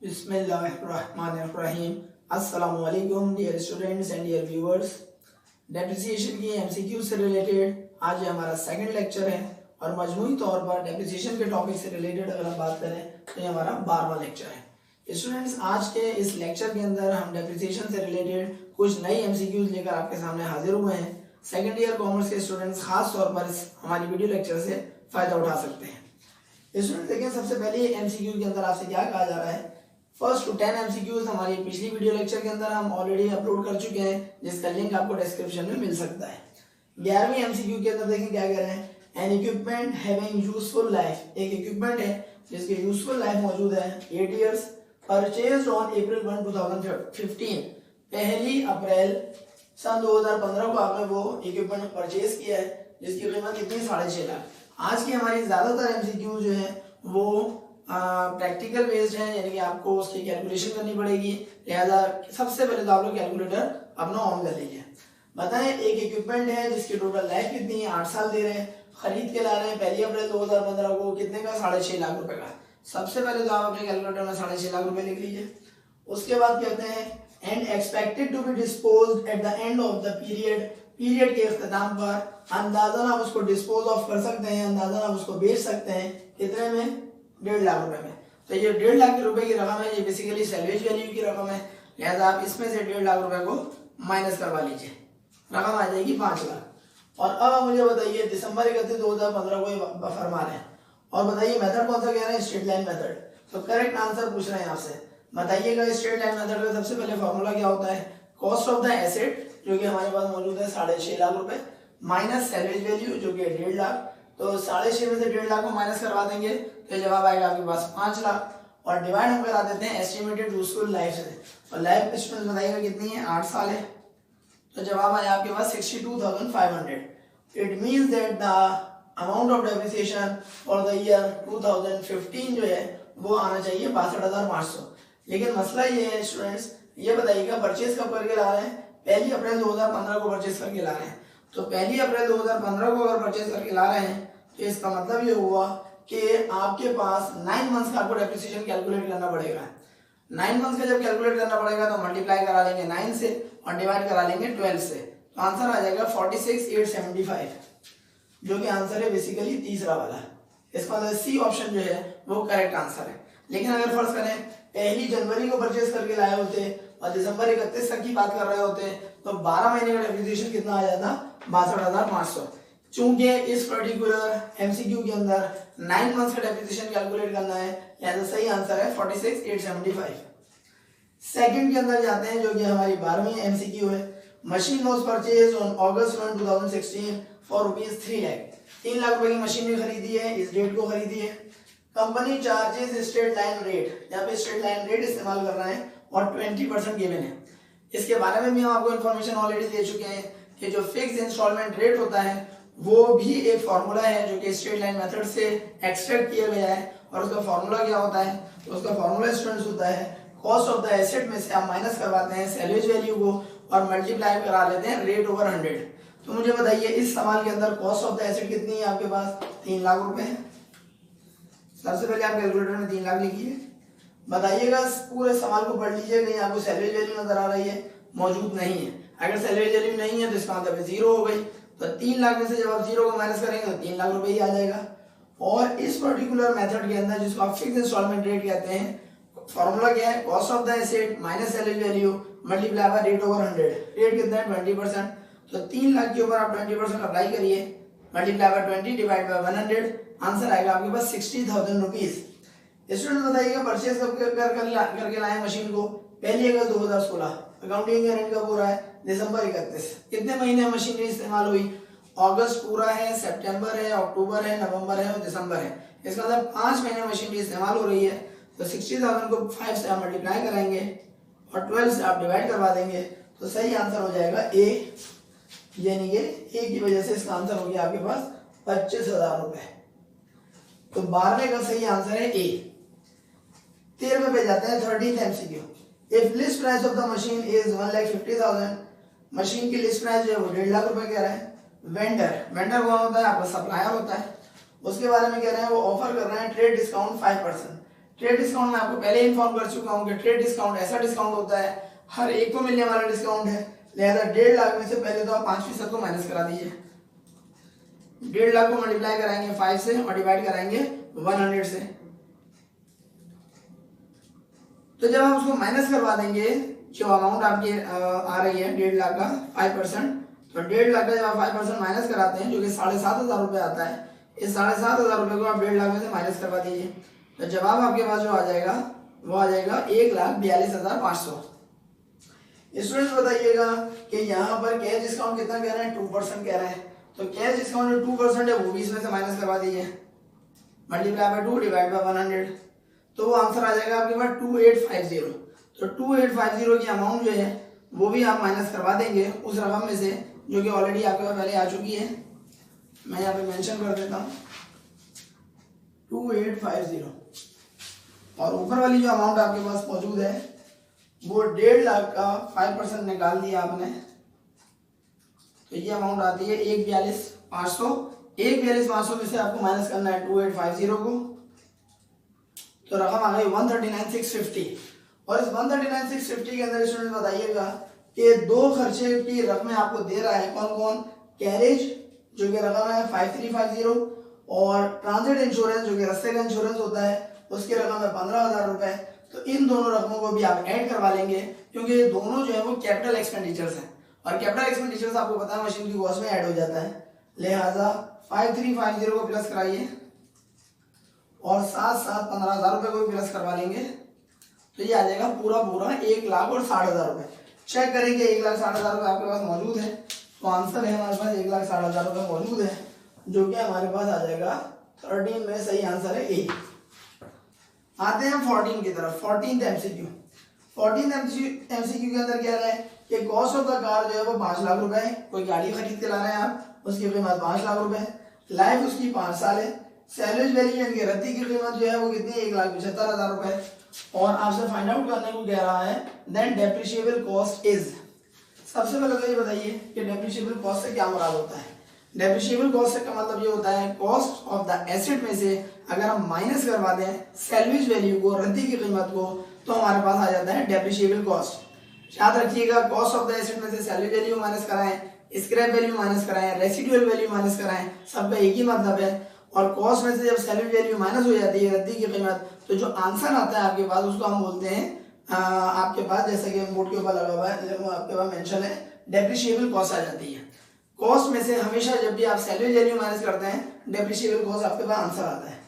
बिस्मिल्लाहिर्रहमानिर्रहीम। अस्सलाम वालेकुम dear students and dear viewers. Depreciation की एमसीक्यू से रिलेटेड आज ये हमारा सेकंड लेक्चर है और मजमूई तौर पर डेप्रिसिएशन के टॉपिक से रिलेटेड अगर हम बात करें तो ये हमारा 12वां लेक्चर है। स्टूडेंट्स, आज के इस लेक्चर के अंदर हम डेप्रिसिएशन से रिलेटेड कुछ नई एमसीक्यूज लेकर आपके सामने हाजिर हुए हैं। सेकेंड ईयर कॉमर्स के स्टूडेंट्स खास तौर पर इस हमारी वीडियो लेक्चर से फायदा उठा सकते हैं। स्टूडेंट देखिए, सबसे पहले एमसीक्यू के अंदर आपसे क्या कहा जा रहा है, फर्स्ट टू 10 एमसीक्यूज हमारी पिछली वीडियो लेक्चर के अंदर हम ऑलरेडी अपलोड कर चुके हैं, जिसका लिंक आपको डिस्क्रिप्शन में मिल सकता है। 11वीं एमसीक्यू के अंदर देखें क्या कह रहे हैं, N equipment having useful life, एक इक्विपमेंट है जिसकी यूजफुल लाइफ मौजूद है 8 इयर्स, परचेज्ड ऑन अप्रैल 1 2015, पहली अप्रैल सन 2015 को आपने वो इक्विपमेंट परचेज किया है जिसकी कीमत कितनी 6.5 लाख। आज की हमारी ज्यादातर एमसीक्यू जो है वो प्रैक्टिकल बेस्ड है, यानी कि आपको उसकी कैलकुलेशन करनी पड़ेगी, लिहाजा सबसे पहले तो आप लोग कैलकुलेटर अपना ऑन कर लीजिए। बताएं, एक इक्विपमेंट है जिसकी टोटल लाइफ कितनी है, 8 साल दे रहे हैं, खरीद के ला रहे हैं 1 अप्रैल 2015 को, कितने का 6.5 लाख रुपए का। सबसे पहले तो आप अपने कैलकुलेटर में 6.5 लाख रुपए लिख लीजिए। उसके बाद कहते हैं and expected to be disposed at the end of the period, period के इख्तिताम पर अंदाजन आप उसको डिस्पोज ऑफ कर सकते हैं, अंदाजन आप उसको बेच सकते हैं, कितने में, 1.5 लाख रुपए में। तो ये 1.5 लाख रुपए की रकम है, ये बेसिकली सैलवेज वैल्यू की रकम है, लिहाजा आप इसमें से 1.5 लाख रुपए को माइनस करवा लीजिए, रकम आ जाएगी 5 लाख। और अब आप मुझे बताइए दिसंबर 31 2015 को ये फरमा रहे हैं, और बताइए मेथड कौन सा कह रहे हैं, स्ट्रेट लाइन मेथड। तो करेक्ट आंसर पूछ रहे हैं आपसे, बताइएगा स्ट्रेट लाइन मेथड का सबसे पहले फॉर्मूला क्या होता है, कॉस्ट ऑफ द एसेट जो कि हमारे पास मौजूद है 6.5 लाख रुपए, माइनस सैलवेज वैल्यू जो कि 1.5 लाख। तो 6.5 में से 1.5 लाख को माइनस करवा देंगे तो जवाब आएगा आपके पास 5 लाख, और डिवाइड हम करा देते हैं एस्टिमेटेड यूजफुल लाइफ से। और लाइफ स्टूडेंट बताइएगा कितनी है, 8 साल है, तो जवाब आया आपके पास 62,500। It means that the amount of depreciation for the year 2015 जो है वो आना चाहिए 62,500। लेकिन मसला ये है स्टूडेंट्स, ये बताइएगा परचेज कब करके ला रहे हैं, 1 अप्रैल 2015 को परचेज करके ला रहे हैं। तो 1 अप्रैल 2015 को अगर परचेज करके ला रहे हैं तो इसका मतलब ये हुआ कि आपके पास 9 मंथ्स का आपको डेप्रिसिएशन कैलकुलेट करना पड़ेगा। 9 मंथ्स का जब कैलकुलेट करना पड़ेगा तो मल्टीप्लाई करा लेंगे 9 से और डिवाइड करा लेंगे 12 से, तो आंसर आ जाएगा 46,875, जो कि आंसर है बेसिकली तीसरा वाला। इसका मतलब सी ऑप्शन जो है वो करेक्ट आंसर है। लेकिन अगर फर्ज करें 1 जनवरी को परचेज करके लाए होते और दिसंबर 31 तक की बात कर रहे होते तो 12 महीने का डेप्रिसिएशन कितना आ जाता, 62,500। चूंकि इस पर्टिकुलर एमसीक्यू के अंदर 9 मंथ्स का डेप्रिसिएशन कैलकुलेट करना है, यानी सही आंसर है 46,875। सेकंड के अंदर जाते हैं जो कि हमारी 12वीं एमसीक्यू है, machine was purchased on August 1 2016 for ₹3 lakh, 3 lakh रुपए की मशीन भी खरीदी है, इस डेट को खरीदी है। Company charges straight line rate, यहाँ पे स्ट्रेट लाइन रेट इस्तेमाल कर रहे हैं और 20% गिवन है। इसके बारे में भी हम आपको इन्फॉर्मेशन ऑलरेडी दे चुके हैं कि जो फिक्स इंस्टॉलमेंट रेट होता है वो भी एक फॉर्मूला है जो कि स्ट्रेट लाइन मेथड से एक्सट्रैक्ट किया गया है, और उसका फॉर्मूला क्या होता है, तो उसका फॉर्मूला स्टूडेंट्स होता है कॉस्ट ऑफ द एसेट में से आप माइनस करवाते हैं सैलवेज वैल्यू को और मल्टीप्लाई करा लेते हैं रेट ओवर 100। तो मुझे बताइए इस सवाल के अंदर कॉस्ट ऑफ द एसेट कितनी है आपके पास, 3 लाख रुपए है। सबसे पहले आप कैलकुलेटर में 3 लाख लिखिए, बताइएगा पूरे सवाल को पढ़ लीजिए, कहीं आपको सैलवेज वैल्यू नजर आ रही है, मौजूद नहीं है। अगर सैलवेज वैल्यू नहीं है तो इसका मतलब 0 हो गई, तो 3 लाख में से जब आप 0 को माइनस करेंगे तो 3 लाख रुपए ही आ जाएगा। और इस पर्टिकुलर मेथड के अंदर जिसको आप फिक्स इंस्टॉलमेंट रेट कहते हैं, फॉर्मूला क्या है, cost of the asset minus salvage value multiply by rate over 100। Rate कितना है, 20%, तो 3 लाख के ऊपर आप 20% अप्लाई करिए, multiply by 20 divide by 100, answer आएगा आपके पास 60,000 रुपीज। स्टूडेंट बताइएगा परचेज कब करके लाए मशीन को, 1 अगस्त 2016, अकाउंटिंग ईयर एंड कब हो रहा है, दिसंबर 31। कितने महीने मशीनरी इस्तेमाल हुई, अगस्त पूरा है, सितंबर है, अक्टूबर है, नवंबर है और दिसंबर है। इसका मतलब 5 महीने मशीनरी इस्तेमाल हो रही है। तो 60,000 को 5 से आप मल्टीप्लाई कराएंगे और 12 से आप डिवाइड करवा देंगे, तो सही आंसर हो जाएगा ए, यानी कि ए की वजह से इसका आंसर हो गया आपके पास 25,000 रुपए। तो 12वें का सही आंसर है ए। 13वें पे जाते हैं, 13th MCQ. If list price of the machine is 1,50,000, machine की लिस्ट प्राइस जो है वो 1.5 लाख रुपए कह रहा है। वेंडर कौन होता है, आपका सप्लायर होता है, उसके बारे में कह रहे हैं वो ऑफर कर रहे हैं ट्रेड डिस्काउंट 5%। ट्रेड डिस्काउंट मैं आपको पहले इन्फॉर्म कर चुका हूँ कि ट्रेड डिस्काउंट ऐसा डिस्काउंट होता है हर एक को मिलने वाला डिस्काउंट है, लिहाजा 1.5 लाख में से पहले तो आप 5% को माइनस करा दीजिए। 1.5 लाख को मल्टीप्लाई कराएंगे 5 से और डिवाइड कराएंगे 100 से। तो जब आप उसको माइनस करवा देंगे, जो अमाउंट आपकी आ रही है 1.5 लाख का 5%, तो 1.5 लाख का जब आप 5% माइनस कराते हैं जो कि 7,500 रुपये आता है, इस 7,500 रुपये को आप 1.5 लाख में से माइनस करवा दीजिए, तो जवाब आपके पास जो आ जाएगा वो आ जाएगा 1,42,500। स्टूडेंट्स बताइएगा कि यहाँ पर कैश डिस्काउंट कितना कह रहे हैं, 2% कह रहे हैं, तो कैश डिस्काउंट जो 2% है वो भी इसमें से माइनस करवा दीजिए, मल्टीप्लाई बाय 2 डिवाइड बाय 100, तो वो आंसर आ जाएगा आपके पास 2850। तो 2850 की अमाउंट जो है वो भी आप माइनस करवा देंगे उस रकम में से जो कि ऑलरेडी आपके पास पहले आ चुकी है। मैं यहाँ पे मेंशन कर देता हूँ 2850, और ऊपर वाली जो अमाउंट आपके पास मौजूद है वो 1.5 लाख का 5% निकाल दिया आपने, तो ये अमाउंट आती है 1,42,500। 1,42,500 में से आपको माइनस करना है 2850 को, तो रकम आ गई 139,650। और इस 139,650 के अंदर स्टूडेंट बताइएगा कि दो खर्चे की रकमें आपको दे रहा है कौन कौन, कैरेज जो कि रकम है 5350, और ट्रांजिट इंश्योरेंस जो कि रास्ते का इंश्योरेंस होता है उसकी रकम है 15,000 रुपए। तो इन दोनों रकमों को भी आप ऐड करवा लेंगे क्योंकि ये दोनों जो है वो कैपिटल एक्सपेंडिचर्स हैं, और कैपिटल एक्सपेंडिचर्स आपको पता है मशीन की कॉस्ट में ऐड हो जाता है, लिहाजा 5350 को प्लस कराइए और साथ साथ 15,000 रुपए को भी प्लस करवा लेंगे, तो ये आ जाएगा पूरा 1,60,000 रुपए। चेक करेंगे 1,60,000 रुपए आपके पास मौजूद है, तो आंसर है हमारे पास 1,60,000 रुपए मौजूद है, जो कि हमारे पास आ जाएगा 13 में सही आंसर है ए। आते हैं 14 की तरफ। 14th MCQ। 14th MCQ के अंदर क्या है कि कॉस्ट ऑफ द कार जो है वो 5 लाख रुपए है, कोई गाड़ी खरीद के ला रहे हैं आप, उसकी कीमत 5 लाख रुपए है, लाइफ उसकी 5 साल है, सैलवेज वैल्यू यानी कि रद्दी की कीमत जो है वो कितनी है 1,75,000 रुपए है, और आपसे फाइंड आउट करने को कह रहा है देन डेप्रिशिएबल कॉस्ट इज। सबसे पहले तो ये बताइए कि डेप्रिशिएबल कॉस्ट से क्या मुराद होता है। डेप्रिशिएबल कॉस्ट का मतलब ये होता है कॉस्ट ऑफ द एसेट में से अगर हम माइनस करवा दें सैलवेज वैल्यू को, रद्दी की कीमत को, तो हमारे पास आ जाता है डेप्रिशिएबल कॉस्ट। याद रखिएगा कॉस्ट ऑफ द एसेट में से सैलवेज वैल्यू माइनस कराएं, स्क्रैप वैल्यू माइनस कराएं, रेसिडुअल वैल्यू माइनस कराएं, सबका एक ही मतलब है। और कॉस्ट में से जब सैलवेज वैल्यू माइनस हो जाती है, रद्दी की कीमत, तो जो आंसर आता है आपके पास उसको हम बोलते हैं आपके पास जैसे कि बोर्ड के ऊपर लगा हुआ है वो आपके पास मेंशन है डेप्रिशिएबल कॉस्ट आ जाती है। कॉस्ट में से हमेशा जब भी आप सैलवेज वैल्यू माइनस करते हैं डेप्रिशिएबल कॉस्ट आपके पास आंसर आता है।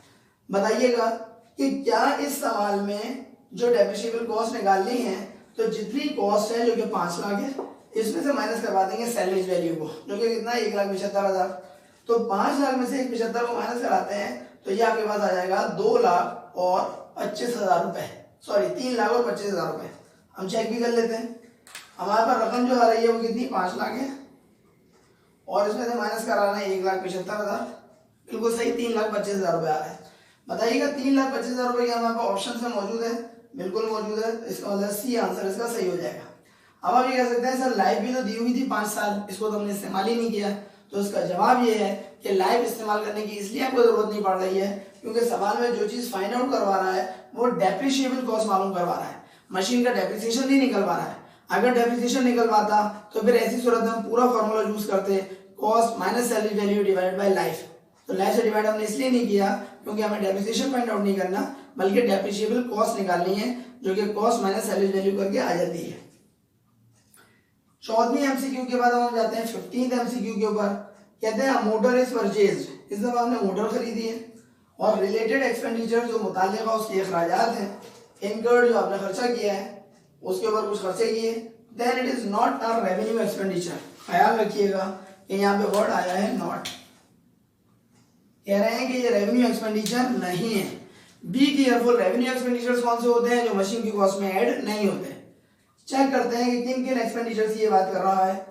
बताइएगा कि क्या इस सवाल में जो डेप्रिशिएबल कॉस्ट निकालनी है तो जितनी कॉस्ट है जो कि 5 लाख है इसमें से माइनस करवा देंगे सैलवेज वैल्यू को जो कि कितना 1,75,000। तो 5 लाख में से 1,75 को माइनस कराते हैं तो ये आपके पास आ जाएगा 2,25,000 रुपए, सॉरी 3,25,000 रुपए। हम चेक भी कर लेते हैं, हमारे पास रकम जो आ रही है वो कितनी 5 लाख है और इसमें से माइनस कराना है 1,75,000, बिल्कुल सही 3,25,000 रुपए आ रहा है। बताइएगा 3,25,000 रुपए हमारे पास ऑप्शन में मौजूद है, बिल्कुल मौजूद है, इसका मतलब सी आंसर इसका सही हो जाएगा। अब आप ये कह सकते हैं सर लाइफ भी तो दी हुई थी 5 साल, इसको तो हमने इस्तेमाल ही नहीं किया, तो इसका जवाब ये है कि लाइफ इस्तेमाल करने की इसलिए आपको जरूरत नहीं पड़ रही है क्योंकि सवाल में जो चीज फाइंड आउट करवा रहा है वो डेप्रिशिएबल कॉस्ट मालूम करवा रहा है, मशीन का डेप्रिसिएशन नहीं निकलवा रहा है। अगर डेप्रिसिएशन निकलवाता तो फिर ऐसी सूरत में हम पूरा फॉर्मूला यूज करते cost minus salary value divide by life. तो लाइफ से डिवाइड हमने इसलिए नहीं किया क्योंकि हमें डेप्रिसिएशन फाइंड आउट नहीं करना बल्कि डेप्रिशिएबल कॉस्ट निकालनी है जो कि कॉस्ट माइनस सैलरी वैल्यू करके आ जाती है। 14वीं एमसीक्यू के बाद हम जाते हैं 15th एमसीक्यू के ऊपर। कहते हैं मोटर इज परचेज्ड, इस दफा हमने मोटर खरीदी है और रिलेटेड एक्सपेंडिचर जो मुताल्लिका उसके अखराजात हैं, इनकर्ड जो आपने खर्चा किया है उसके ऊपर कुछ खर्चे किए, then it is not a revenue expenditure. ख्याल रखिएगा कि यहाँ पे वर्ड आया है नॉट, कह रहे हैं कि ये रेवेन्यू एक्सपेंडिचर नहीं है। बी केयरफुल, रेवेन्यू एक्सपेंडिचर्स कौन से होते हैं जो मशीन की कॉस्ट में ऐड नहीं होते। चेक करते हैं कि किन किन एक्सपेंडिचर की ये बात कर रहा है।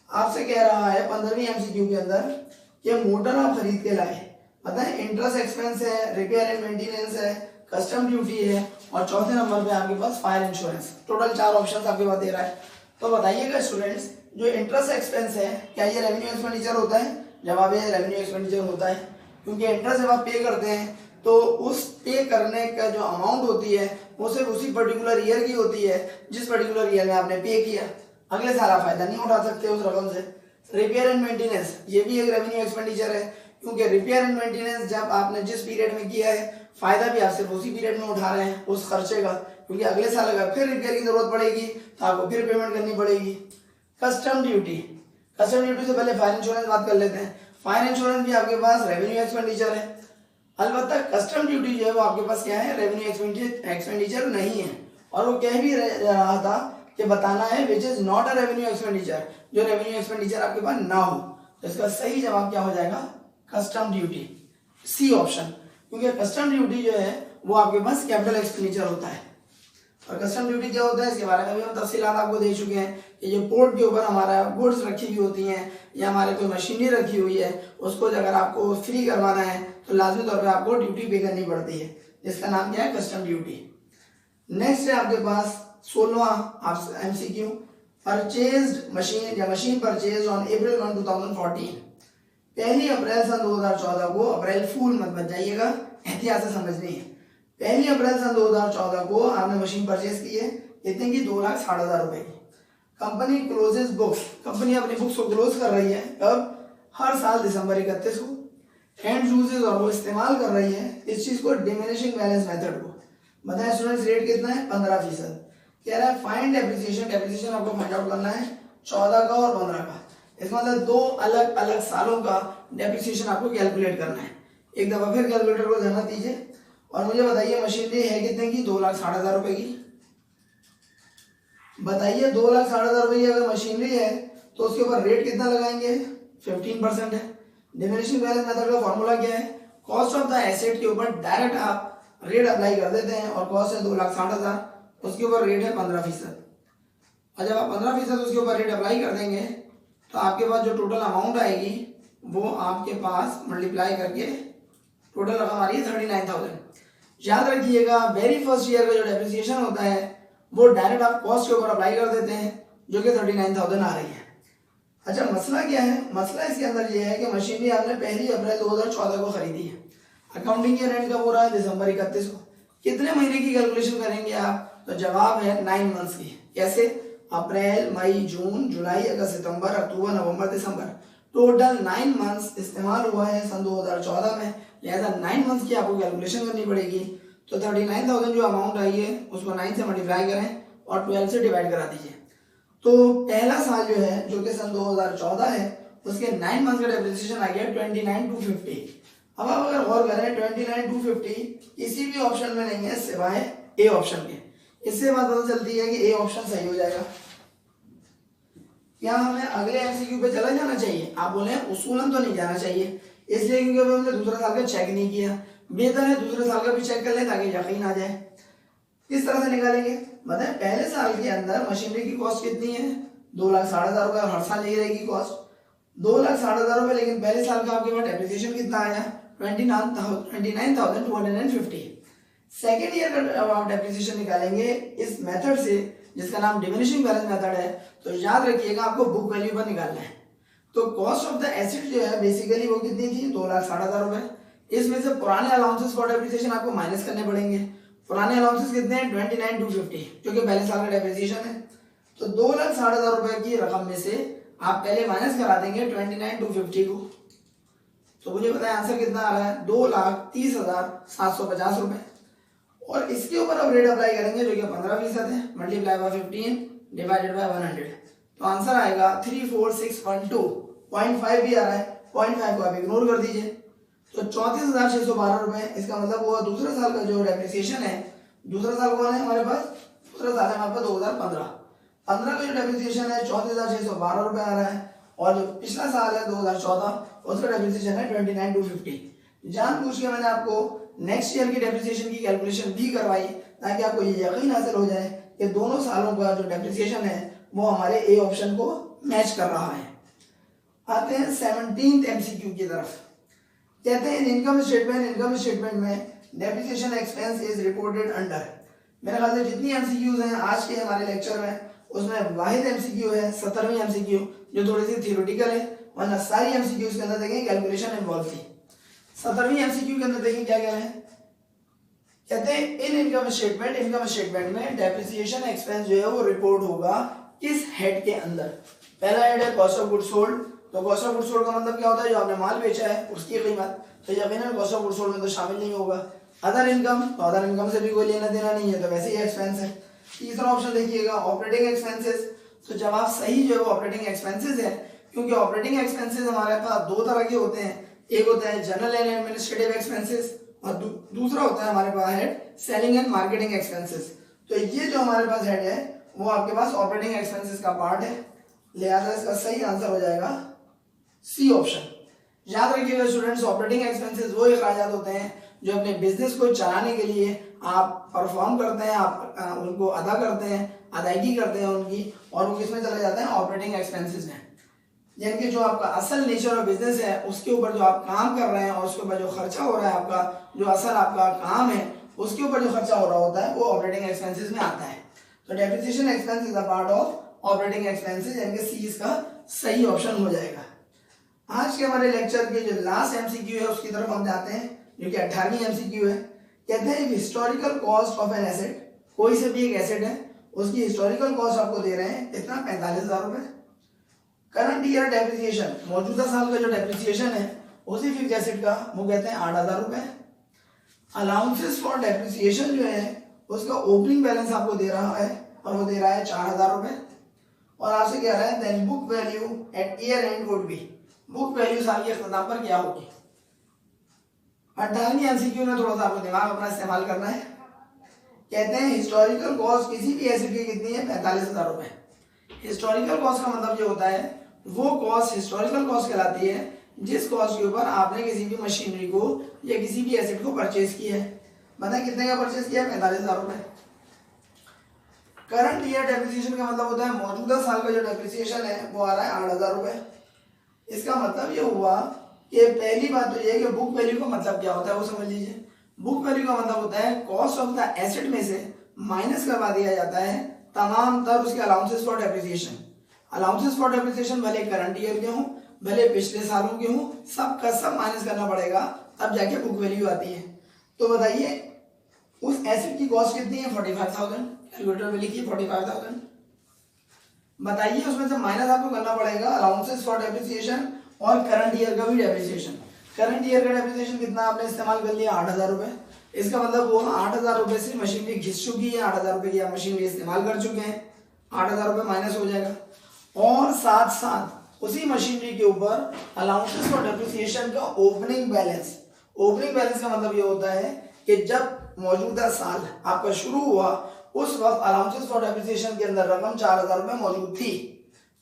आपसे कह रहा है 15वीं एमसीक्यू के अंदर कि मोटर आप खरीद के लाए, पता है इंटरेस्ट एक्सपेंस है, रिपेयर एंड मेंटेनेंस है, कस्टम ड्यूटी है और चौथे नंबर पे आपके पास फायर इंश्योरेंस। टोटल 4 ऑप्शन आपके पास दे रहा है। तो बताइएगा स्टूडेंट्स जो इंटरेस्ट एक्सपेंस है क्या ये रेवेन्यू एक्सपेंडिचर होता है? जवाब है रेवेन्यू एक्सपेंडिचर होता है क्योंकि इंटरेस्ट जब आप पे करते हैं तो उस पे करने का जो अमाउंट होती है वो सिर्फ उसी पर्टिकुलर ईयर की होती है जिस पर्टिकुलर ईयर में आपने पे किया। अगले साल आप फायदा नहीं उठा सकते उस रकम से। रिपेयर एंड मेंटेनेंस ये भी एक रेवेन्यू एक्सपेंडिचर है, क्योंकि रिपेयर एंड मेंटेनेंस जब आपने जिस पीरियड में किया है फायदा भी आप सिर्फ उसी पीरियड में उठा रहे हैं उस खर्चे का, क्योंकि अगले साल अगर फिर रिपेयर की जरूरत पड़ेगी तो आपको फिर पेमेंट करनी पड़ेगी। कस्टम ड्यूटी, कस्टम ड्यूटी से पहले फायर इंश्योरेंस बात कर लेते हैं। फायर इंश्योरेंस भी आपके पास रेवेन्यू एक्सपेंडिचर है, अलबत्ता कस्टम ड्यूटी जो है वो आपके पास क्या है, रेवेन्यू एक्सपेंडिचर नहीं है। और वो कह भी रहा था कि बताना है which is not a revenue expenditure, जो रेवेन्यू एक्सपेंडिचर आपके पास ना हो। तो इसका सही जवाब क्या हो जाएगा, कस्टम ड्यूटी, सी ऑप्शन, क्योंकि कस्टम ड्यूटी जो है वो आपके पास कैपिटल एक्सपेंडिचर होता है। और कस्टम ड्यूटी क्या होता है इसके बारे में भी हम तफसीलात आपको दे चुके हैं कि जो पोर्ट के ऊपर हमारा गुड्स रखी हुई होती हैं या हमारे कोई मशीनरी रखी हुई है उसको अगर आपको फ्री करवाना है तो लाजमी तौर पे आपको ड्यूटी पे करनी पड़ती है, जिसका नाम क्या है, कस्टम ड्यूटी। नेक्स्ट है आपके पास 16वां एमसीक्यू, परचेज्ड मशीन या मशीन परचेज ऑन अप्रैल 1, 2014। 1 अप्रैल सन 2014 को, अप्रैल फूल मत बच जाइएगा, एहतियात से समझनी है। 1 अप्रैल सन 2014 को आपने मशीन परचेज की है, कितने की, 2,60,000 रुपए की। कंपनी क्लोजेस बुक्स, कंपनी अपनी बुक्स को क्लोज कर रही है कब, हर साल दिसंबर 31 को। एंड यूजेस, और वो इस्तेमाल कर रही है इस चीज को डिमिनिशिंग बैलेंस मेथड को। बताएं स्टूडेंट्स रेट कितना है, 15%। कह रहा है फाइंड डेप्रिसिएशन, डेप्रिसिएशन आपको फाइंड आउट करना है 14 का और 15 का। इसका मतलब 2 अलग अलग सालों का डेप्रिसिएशन आपको कैलकुलेट करना है। एक दफा फिर कैलकुलेटर को जमा दीजिए और मुझे बताइए मशीनरी है कितने की, 2,60,000 रुपए की। बताइए 2,60,000 रुपए की अगर मशीनरी है तो उसके ऊपर रेट कितना लगाएंगे, 15% है। डिमिनिशिंग बैलेंस मेथड का फॉर्मूला क्या है, कॉस्ट ऑफ द एसेट के ऊपर डायरेक्ट आप रेट अप्लाई कर देते हैं और कॉस्ट है 2,60,000, उसके ऊपर रेट है 15%। और जब आप 15% उसके ऊपर रेट अप्लाई कर देंगे तो आपके पास जो टोटल अमाउंट आएगी वो आपके पास मल्टीप्लाई करके टोटल रकम आ रही है 39,000। याद रखिएगा वेरी फर्स्ट ईयर का जो डेप्रिसिएशन होता है वो डायरेक्ट आप कॉस्ट के ऊपर अप्लाई कर देते हैं जो कि 39,000 आ रही है। अच्छा मसला क्या है, मसला इसके अंदर ये है कि मशीनरी आपने 1 अप्रैल 2014 को खरीदी है, अकाउंटिंग ईयर एंड कब हो रहा है, दिसंबर 31 को। कितने महीने की कैलकुलेशन करेंगे आप, तो जवाब है 9 मंथ्स की। कैसे, अप्रैल, मई, जून, जुलाई, अगस्त, सितंबर, अक्टूबर, नवंबर, दिसंबर, टोटल 9 मंथ्स इस्तेमाल हुआ है सन 2014 में, लिहाजा 9 मंथ्स की आपको कैलकुलेशन करनी पड़ेगी। तो 39,000 जो अमाउंट आई है उसको 9 से मल्टीप्लाई करें और 12 से डिवाइड करा दीजिए। तो पहला साल जो है जो कि सन 2014 है उसके 9 मंथ्स का डेप्रिसिएशन आ गया 29,250। अब आप अगर गौर करें 29,250 किसी भी ऑप्शन में नहीं है सिवाय ए ऑप्शन के। इससे बात पता चलती है कि ए ऑप्शन सही हो जाएगा। क्या हमें अगले एमसीक्यू पे चला जाना चाहिए, आप बोले उसूलन तो नहीं जाना चाहिए, इसलिए क्योंकि अभी हमने दूसरा साल का चेक नहीं किया। बेहतर है दूसरे साल का भी चेक कर लें ताकि यकीन आ जाए। किस तरह से निकालेंगे, बताएं पहले साल के अंदर मशीनरी की कॉस्ट कितनी है, 2,60,000 रुपए, हर साल यही रहेगी कॉस्ट 2,60,000 रुपए, लेकिन पहले साल का आपके पास डेप्रिसिएशन कितना आया, 29,250। सेकेंड ईयर का डेप्रिसिएशन निकालेंगे इस मेथड से जिसका नाम डिमिनिशिंग बैलेंस मेथड है। तो याद रखिएगा आपको बुक वैल्यू पर निकालना है। तो कॉस्ट ऑफ द एसेट जो है बेसिकली वो कितनी थी, 2,60,000 रुपए। इसमें से पुराने अलाउंसेस फॉर डेप्रिसिएशन आपको माइनस करने पड़ेंगे। पुराने अलाउंसेस कितने हैं, 29,250, जो कि पहले साल का डेप्रिसिएशन है। तो 2,60,000 रुपए की रकम में से आप पहले माइनस करा देंगे 29,250 को। तो मुझे बताएं आंसर कितना आ रहा है, 2,30,750 रुपए। और इसके ऊपर अब रेट अप्लाई करेंगे जो कि 15% है, मल्टीप्लाई बाय 15 डिवाइडेड बाय 100। तो आंसर आएगा 34612.5 भी आ रहा है, 0.5 को आप इग्नोर कर दीजिए। तो 34,612 रुपए। इसका मतलब हुआ दूसरे साल का जो डेप्रिसिएशन है, दूसरा साल कौन है हमारे पास, दूसरा साल है हमारे पास 2015। 15 का जो डेप्रिसिएशन है 34,612 रुपए आ रहा है, और जो पिछला साल है 2014 उसका डेप्रिसिएशन है 29,250। जानबूझ के मैंने आपको नेक्स्ट ईयर की डेप्रिसिएशन की कैलकुलेशन भी करवाई ताकि आपको ये यकीन हासिल हो जाए कि दोनों सालों का जो डेप्रिसिएशन है वो हमारे ए ऑप्शन को मैच कर रहा है। आते हैं 17th एमसीक्यू की तरफ। कहते हैं इनकम स्टेटमेंट में depreciation expense is reported under. मेरे ख्याल से जितनी एमसीक्यूज हैं आज के हमारे लेक्चर में उसमें वाहिद एमसीक्यू है 17वीं एमसीक्यू जो थोड़ी सी थियोरेटिकल है, वरना सारी एमसीक्यूज के अंदर देखें कैलकुलेशन इन्वॉल्व थी। 17वीं एमसीक्यू के अंदर देखिए क्या कह रहे हैं, कहते हैं इन इनकम स्टेटमेंट में डेप्रिसिएशन एक्सपेंस जो है वो रिपोर्ट होगा किस हेड के अंदर। पहला हेड है कॉस्ट ऑफ गुड्स सोल्ड, तो कॉस्ट ऑफ गुड्स सोल्ड का मतलब क्या होता है, जो आपने माल बेचा है उसकी कीमत, तो यकीनन कॉस्ट ऑफ गुड्स सोल्ड में तो शामिल नहीं होगा। अदर इनकम, तो अदर इनकम से भी कोई लेना देना नहीं है, तो वैसे ही एक्सपेंस है। तीसरा ऑप्शन देखिएगा ऑपरेटिंग एक्सपेंसेस, तो जवाब सही जो है वो ऑपरेटिंग एक्सपेंसेस है, क्योंकि ऑपरेटिंग एक्सपेंसेस हमारे पास दो तरह के होते हैं, एक होता है जनरल एंड एडमिनिस्ट्रेटिव एक्सपेंसेस और दूसरा होता है हमारे पास head selling and marketing expenses. तो ये जो हमारे पास हेड है वो आपके पास ऑपरेटिंग एक्सपेंसेस का पार्ट है, लिहाजा इसका सही आंसर हो जाएगा सी ऑप्शन। याद रखिएगा स्टूडेंट्स, ऑपरेटिंग एक्सपेंसेस वो अखराजात होते हैं जो अपने बिजनेस को चलाने के लिए आप परफॉर्म करते हैं, आप उनको अदा करते हैं, अदायगी करते हैं उनकी, और वो किसमें चले जाते हैं, ऑपरेटिंग एक्सपेंसेस में। यानी कि जो आपका असल नेचर ऑफ बिजनेस है उसके ऊपर जो आप काम कर रहे हैं और उसके ऊपर जो खर्चा हो रहा है, आपका जो असल आपका काम है उसके ऊपर जो खर्चा हो रहा होता है वो ऑपरेटिंग एक्सपेंसेस में आता है। तो depreciation expense is a part of operating expenses, यानी कि सी इसका सही ऑप्शन हो जाएगा। आज के हमारे लेक्चर के जो लास्ट एमसीक्यू है उसकी तरफ हम जाते हैं, जो कि 18वीं एमसीक्यू है। कहते हैं historical cost of an asset, कोई से भी एक एसेट है उसकी हिस्टोरिकल कॉस्ट आपको दे रहे हैं कितना, 45,000 रुपए। करंट ईयर डेप्रिसिएशन, मौजूदा साल का जो डेप्रिसिएशन है उसी फिक्स एसेट का वो कहते हैं 8,000 रुपए। अलाउंसेस फॉर डेप्रिसिएशन जो है उसका ओपनिंग बैलेंस आपको दे रहा है और वो दे रहा है 4,000 रुपए, और आपसे कह रहा है then book value at year end would be, book value साल के इख्तिताम पर क्या होगी। 18वीं एमसीक्यू में थोड़ा सा आपको दिमाग अपना इस्तेमाल करना है। कहते हैं हिस्टोरिकल कॉस्ट किसी भी एसेट की कितनी है, 45,000 रुपए। हिस्टोरिकल कॉस्ट का मतलब ये होता है वो कॉस्ट हिस्टोरिकल कॉस्ट कहलाती है जिस कॉस्ट के ऊपर आपने किसी भी मशीनरी को या किसी भी एसेट को परचेज किया है। बताएं कितने का परचेज किया है, 45,000 रुपए। करंट ईयर डेप्रिसिएशन का मतलब होता है मौजूदा साल का जो डेप्रिसिएशन है वो आ रहा है 8,000 रुपए। इसका मतलब ये हुआ कि पहली बात तो ये है कि बुक वैल्यू का मतलब क्या होता है वो समझ लीजिए। बुक वैल्यू का मतलब होता है कॉस्ट ऑफ द एसेट में से माइनस करवा दिया जाता है तमाम तर उसके allowances for depreciation. Allowances for depreciation भले करंट ईयर के हों भले पिछले सालों के हों, सब का सब माइनस करना पड़ेगा तब जाके बुक वैल्यू आती है। तो बताइए उस एसेट की कॉस्ट कितनी है, 45,000। कैलकुलेटर में लिखिए 45,000। बताइए उसमें से माइनस आपको करना पड़ेगा अलाउंसेस फॉर डेप्रिसिएशन और करंट ईयर का भी डेप्रिसिएशन। करंट ईयर का डेप्रिसिएशन कितना आपने इस्तेमाल कर लिया, 8,000 रुपए। इसका मतलब वो 8,000 रुपए से मशीनरी घिस चुकी है, 8,000 रुपए की आप मशीनरी इस्तेमाल कर चुके हैं, 8,000 रुपए माइनस हो जाएगा। और साथ साथ उसी मशीनरी के ऊपर अलाउंसेस फॉर डेप्रिसिएशन का ओपनिंग बैलेंस। ओपनिंग बैलेंस का मतलब ये होता है कि जब मौजूदा साल आपका शुरू हुआ उस वक्त अलाउंसेस फॉर डेप्रिसिएशन के अंदर रकम 4,000 रुपए मौजूद थी।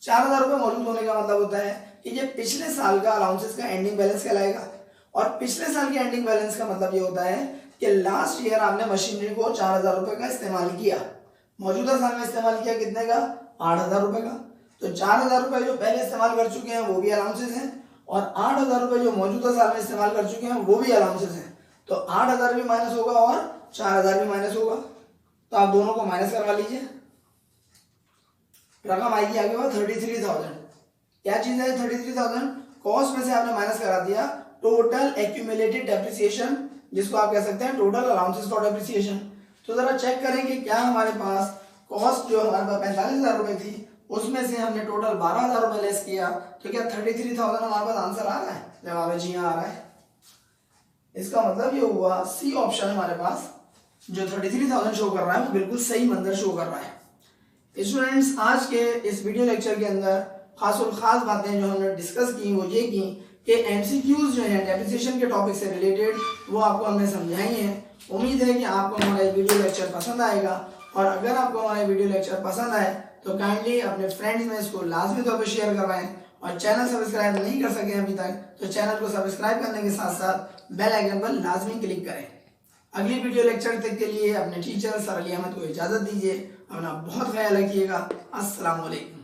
4,000 रुपए मौजूद होने का मतलब होता है कि ये पिछले साल का अलाउंसेस का एंडिंग बैलेंस कहलाएगा। और पिछले साल के एंडिंग बैलेंस का मतलब ये होता है कि लास्ट ईयर आपने मशीनरी को 4,000 रुपए का इस्तेमाल किया, मौजूदा साल में इस्तेमाल किया कितने का, 8,000 रुपए का। तो 4,000 रुपए जो पहले इस्तेमाल कर चुके हैं वो भी अलाउंसेस हैं, और 8,000 रुपए जो मौजूदा साल में इस्तेमाल कर चुके हैं वो भी अलाउंसेस हैं। तो 8,000 भी माइनस होगा और 4,000 भी माइनस होगा, तो आप दोनों को माइनस करवा लीजिए। रकम आएगी आगे बाद 33,000। क्या चीज है 33,000, कॉस्ट में से आपने माइनस करा दिया टोटल एक्यूमुलेटेड डेप्रिसिएशन, जिसको आप कह सकते हैं टोटल अलाउंसेस फॉर डेप्रिसिएशन। तो जरा चेक करें कि क्या हमारे पास कॉस्ट जो हमारे पास 45,000 रुपए थी उसमें से हमने टोटल 12,000 रुपए लेस किया, तो क्या 33,000 हमारे पास आंसर आ रहा है, जवाब है जी हाँ आ रहा है। इसका मतलब ये हुआ सी ऑप्शन हमारे पास जो 33,000 शो कर रहा है वो बिल्कुल सही मंजर शो कर रहा है। स्टूडेंट्स आज के इस वीडियो लेक्चर के अंदर खास और खास बातें जो हमने डिस्कस की वो ये की कि एमसीक्यूज जो है डेप्रिसिएशन के टॉपिक से रिलेटेड वो आपको हमने समझाई हैं। उम्मीद है कि आपको हमारा ये वीडियो लेक्चर पसंद आएगा, और अगर आपको हमारा वीडियो लेक्चर पसंद आए तो काइंडली अपने फ्रेंड्स में इसको लाजमी तौर पर शेयर करवाएं, और चैनल सब्सक्राइब नहीं कर सके अभी तक तो चैनल को सब्सक्राइब करने के साथ साथ बेल आइकन पर लाजमी क्लिक करें। अगली वीडियो लेक्चर तक के लिए अपने टीचर सर अली अहमद को इजाज़त दीजिए। अपना बहुत ख्याल रखिएगा। अस्सलाम वालेकुम।